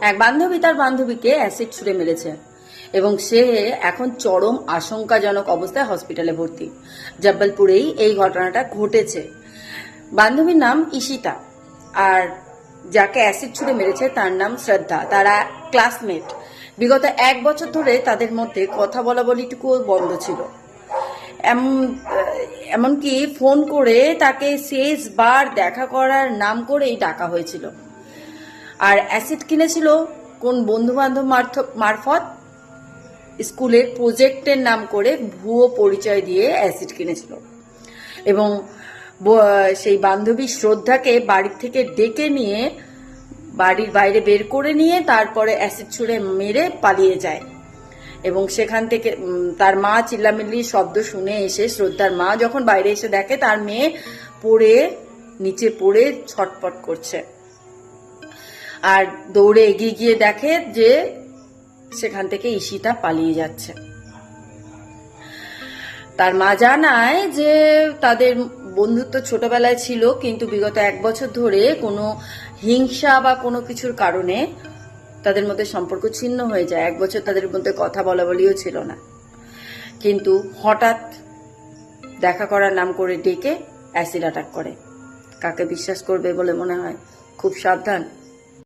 এক বান্ধবী তার বান্ধবীকে অ্যাসিড ছুঁড়ে মেরেছে এবং সে এখন চরম আশঙ্কাজনক অবস্থায় হসপিটালে ভর্তি। জব্বলপুরেই এই ঘটনাটা ঘটেছে। বান্ধবীর নাম ঈশিতা আর যাকে অ্যাসিড ছুঁড়ে মেরেছে তার নাম শ্রদ্ধা। তারা ক্লাসমেট। বিগত 1 বছর ধরে তাদের মধ্যে কথা বলা বলিটুকুও বন্ধ ছিল। এমনকি ফোন করে তাকে শেষবার দেখা করার নাম করেই ডাকা হয়েছিল। আর অ্যাসিড কিনেছিল কোন বন্ধু বান্ধব মারফত? স্কুলের প্রজেক্টের নাম করে ভুয়ো পরিচয় দিয়ে অ্যাসিড কিনেছিল এবং সেই বান্ধবী শ্রদ্ধাকে বাড়ির থেকে ডেকে নিয়ে বাড়ির বাইরে বের করে নিয়ে তারপরে অ্যাসিড ছুঁড়ে মেরে পালিয়ে যায় এবং সেখান থেকে তার মা চিল্লামিল্লির শব্দ শুনে এসে শ্রদ্ধার মা যখন বাইরে এসে দেখে তার মেয়ে নিচে পড়ে ছটপট করছে আর দৌড়ে এগিয়ে গিয়ে দেখে যে সেখান থেকে ঈশিতা পালিয়ে যাচ্ছে। তার মা জানায় যে তাদের বন্ধুত্ব ছোটবেলায় ছিল, কিন্তু বিগত 1 বছর ধরে কোনো হিংসা বা কোনো কিছুর কারণে তাদের মধ্যে সম্পর্ক ছিন্ন হয়ে যায়। 1 বছর তাদের মধ্যে কথা বলা বলিও ছিল না, কিন্তু হঠাৎ দেখা করার নাম করে ডেকে অ্যাসিড অ্যাটাক করে। কাকে বিশ্বাস করবে বলে মনে হয়? খুব সাবধান।